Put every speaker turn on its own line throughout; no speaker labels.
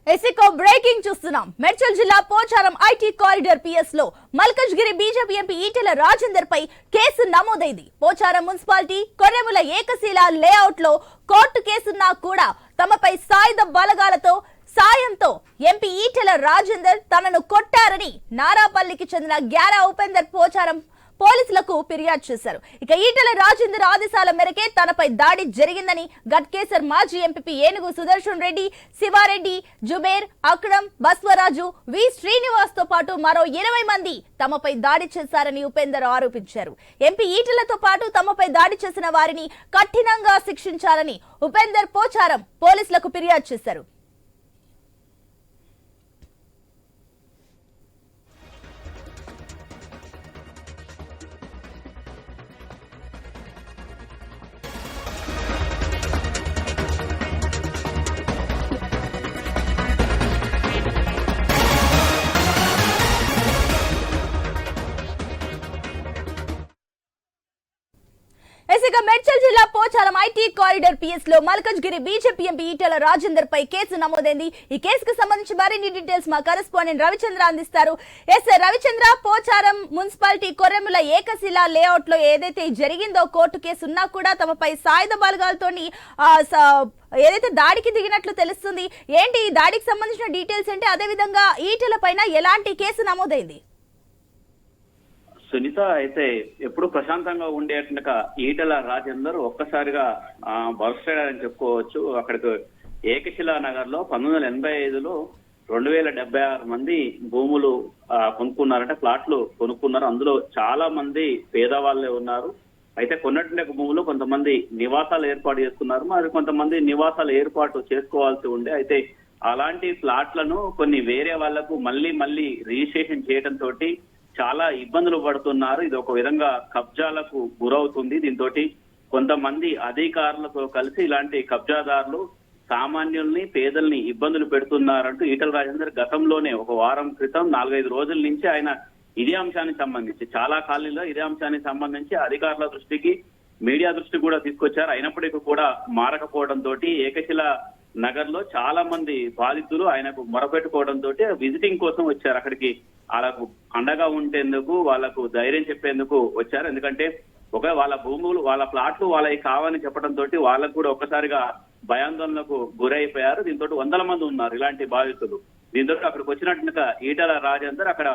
ఎసికో breaking చూస్తున్నాం. మేడ్చల్ జిల్లా Pocharam IT corridor PS లో మల్కజ్గిరి బీజేపీ ఎంపీ ఈటెల రాజేందర్ పై కేసు నమోదైంది. పోచారం మున్సిపాలిటీ కొర్రెముల ఏకశిల లేఅవుట్ లో కోర్టు కేసున్నా కూడా తమపై సాయుధ బలగాలతో సాయంతో ఎంపీ ఈటెల రాజేందర్ తనను కొట్టారని నారాపల్లికి చెందిన గ్యారా ఉపేందర్ పోచారం పోలీసులకు ఫిర్యాదు చేశారు. ఇక ఈటెల రాజేందర్ ఆదేశాల మేరకే తనపై దాడి జరిగిందని గట్కేసర్ మాజీ ఎంపీ ఏనుగు సుదర్శన్ రెడ్డి, శివారెడ్డి, జుబేర్, అక్రమ్, బస్వరాజు, వి శ్రీనివాస్ తో పాటు మరో 20 మంది తమపై దాడి చేశారని ఉపేందర్ ఆరోపించారు. ఎంపీ ఈటెలతో పాటు తమపై దాడి చేసిన వారిని కఠినంగా శిక్షించాలని ఉపేందర్ పోచారం పోలీసులకు ఫిర్యాదు చేశారు. మేడ్చల్ జిల్లా పోచారం ఐటీ కారిడార్ పిఎస్ లో మల్కజ్గిరి బీజేపీ ఎంపీ ఈటెల రాజేందర్ పై కేసు నమోదైంది. ఈ కేసుకు సంబంధించి మరిన్ని డీటెయిల్స్ మా కరెస్పాండెంట్ రవిచంద్ర అందిస్తారు. రవిచంద్ర, పోచారం మున్సిపాలిటీ కొర్రెముల ఏకశిల లేఅవుట్ లో ఏదైతే జరిగిందో కోర్టు కేసు ఉన్నా కూడా తమపై సాయుధ బలగాలతో ఏదైతే దాడికి దిగినట్లు తెలుస్తుంది. ఏంటి ఈ దాడికి సంబంధించిన డీటెయిల్స్ ఏంటి? అదే విధంగా ఈటెల పైన ఎలాంటి కేసు నమోదైంది?
సునీత అయితే ఎప్పుడు ప్రశాంతంగా ఉండేట్టుగా ఈటెల రాజేందర్ ఒక్కసారిగా బరస్టాడని చెప్పుకోవచ్చు. అక్కడికి ఏకశిలా నగర్ లో 1985లో 2076 మంది భూములు కొనుక్కున్నారంటే ప్లాట్లు కొనుక్కున్నారు. అందులో చాలా మంది పేదవాళ్లే ఉన్నారు. అయితే కొన్నటువంటి భూములు కొంతమంది నివాసాలు ఏర్పాటు చేసుకున్నారు, మరి కొంతమంది నివాసాలు ఏర్పాటు చేసుకోవాల్సి ఉండే. అయితే అలాంటి ప్లాట్లను కొన్ని వేరే వాళ్లకు మళ్ళీ రిజిస్ట్రేషన్ చేయడం తోటి చాలా ఇబ్బందులు పడుతున్నారు. ఇది ఒక విధంగా కబ్జాలకు గురవుతుంది. దీంతో కొంతమంది అధికారులతో కలిసి ఇలాంటి కబ్జాదారులు సామాన్యుల్ని, పేదల్ని ఇబ్బందులు పెడుతున్నారంటూ ఈటెల రాజేందర్ గతంలోనే ఒక వారం క్రితం 4-5 రోజుల నుంచి ఆయన ఇదే అంశానికి సంబంధించి చాలా కాలనీలో ఇదే అంశానికి సంబంధించి అధికారుల దృష్టికి, మీడియా దృష్టికి కూడా తీసుకొచ్చారు. అయినప్పటికీ కూడా మారకపోవడంతో ఏకశిల నగర్ లో చాలా మంది బాధితులు ఆయనకు మొరపెట్టుకోవడంతో విజిటింగ్ కోసం వచ్చారు. అక్కడికి వాళ్ళకు అండగా ఉండేందుకు, వాళ్ళకు ధైర్యం చెప్పేందుకు వచ్చారు. ఎందుకంటే వాళ్ళ భూములు, వాళ్ళ ప్లాట్లు వాళ్ళకి కావాలని చెప్పడంతో వాళ్ళకు కూడా ఒక్కసారిగా భయాందోళనకు గురైపోయారు. దీంతో 100 మంది ఉన్నారు ఇలాంటి బాధితులు. దీంతో అక్కడికి వచ్చినట్టుగా ఈటెల రాజేందర్ అక్కడ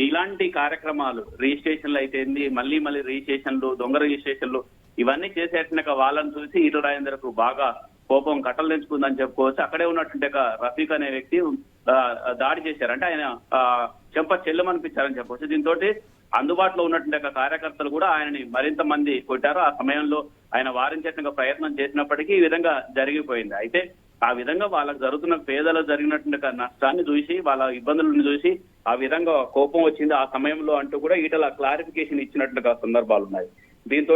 ఇలాంటి కార్యక్రమాలు రిజిస్ట్రేషన్లు అయితే మళ్ళీ రిజిస్ట్రేషన్లు, దొంగ రిజిస్ట్రేషన్లు ఇవన్నీ చేసేట్టుగా వాళ్ళని చూసి ఈటెల రాజేందర్ కు బాగా కోపం కట్టలు తెంచుకుందని చెప్పుకోవచ్చు. అక్కడే ఉన్నటువంటి రఫీక్ అనే వ్యక్తి దాడి చేశారు. అంటే ఆయన చెంప చెల్లమనిపించారని చెప్పవచ్చు. దీంతో అందుబాటులో ఉన్నటువంటి కార్యకర్తలు కూడా ఆయనని మరింత మంది కొట్టారు. ఆ సమయంలో ఆయన వారించేట్టుగా ప్రయత్నం చేసినప్పటికీ ఈ విధంగా జరిగిపోయింది. అయితే ఆ విధంగా వాళ్ళకు జరుగుతున్న పేదలకు జరిగినటువంటి నష్టాన్ని చూసి, వాళ్ళ ఇబ్బందులను చూసి ఆ విధంగా కోపం వచ్చింది ఆ సమయంలో అంటూ కూడా ఈటెల క్లారిఫికేషన్ ఇచ్చినట్లుగా సందర్భాలు ఉన్నాయి. దీంతో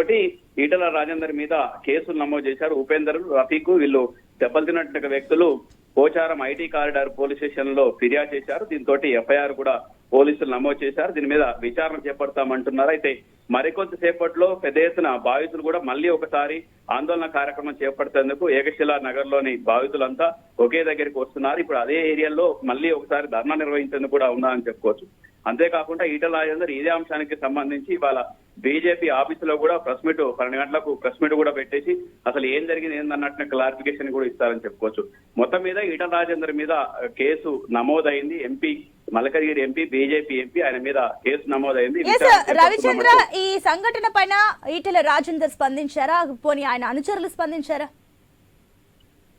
ఈటెల రాజేందర్ మీద కేసులు నమోదు చేశారు. ఉపేందర్, రఫీక్ వీళ్ళు దెబ్బలు తిన్నట్టుగా వ్యక్తులు Pocharam IT corridor police station లో ఫిర్యాదు చేశారు. దీంతో ఎఫ్ఐఆర్ కూడా పోలీసులు నమోదు చేశారు. దీని మీద విచారణ చేపడతామంటున్నారు. అయితే మరికొంత సేపట్లో పెద్ద ఎత్తున బాధితులు కూడా మళ్ళీ ఒకసారి ఆందోళన కార్యక్రమం చేపట్టేందుకు ఏకశిలా నగర్ లోని బాధితులంతా ఒకే దగ్గరికి వస్తున్నారు. ఇప్పుడు అదే ఏరియాలో మళ్ళీ ఒకసారి ధర్నా నిర్వహించేందుకు కూడా ఉన్నారని చెప్పుకోవచ్చు. అంతేకాకుండా ఈటెల రాజేందర్ ఇదే అంశానికి సంబంధించి ఇవాళ బీజేపీ ఆఫీసులో కూడా 12 గంటలకు ప్రెస్ మీట్ కూడా పెట్టేసి అసలు ఏం జరిగింది ఏందన్నట్టు క్లారిఫికేషన్ కూడా ఇస్తారని చెప్పుకోవచ్చు. మొత్తం మీద ఈటెల రాజేందర్ మీద కేసు నమోదైంది. MP Malkajgiri MP, BJP MP, ఆయన మీద కేసు నమోదైంది.
రవిచంద్ర, ఈ సంఘటన పైన ఈటెల రాజేందర్ స్పందించారా? పోనీ ఆయన అనుచరులు స్పందించారా?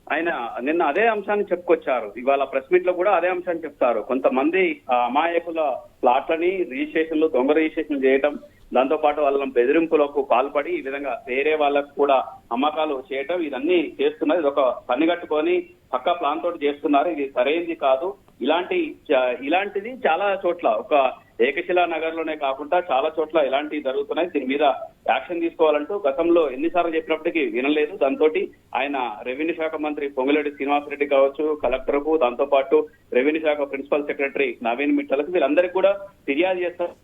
ఆయన నిన్న అదే అంశాన్ని చెప్పుకొచ్చారు. ఇవాళ ప్రెస్ మీట్ లో కూడా అదే అంశాన్ని చెప్తారు. కొంతమంది అమాయకుల ప్లాట్లని రిజిస్ట్రేషన్లు, దొంగ రిజిస్ట్రేషన్ చేయడం, దాంతో పాటు వాళ్ళని బెదిరింపులకు పాల్పడి ఈ విధంగా వేరే వాళ్ళకు కూడా అమ్మకాలు చేయడం, ఇదన్నీ చేస్తున్నారు. ఇది ఒక పని కట్టుకొని పక్కా ప్లాన్ తోటి చేస్తున్నారు. ఇది సరైనది కాదు. ఇలాంటిది చాలా చోట్ల, ఒక ఏకశిలా నగర్ లోనే కాకుండా చాలా చోట్ల ఇలాంటివి జరుగుతున్నాయి. దీని మీద యాక్షన్ తీసుకోవాలంటూ గతంలో ఎన్నిసార్లు చెప్పినప్పటికీ వినలేదు. దాంతో ఆయన రెవెన్యూ శాఖ మంత్రి పొంగులేటి శ్రీనివాసరెడ్డి కావచ్చు, కలెక్టర్ కు, దాంతో పాటు రెవెన్యూ శాఖ ప్రిన్సిపల్ సెక్రటరీ నవీన్ మిట్టలకు వీళ్ళందరికీ కూడా ఫిర్యాదు చేస్తారు.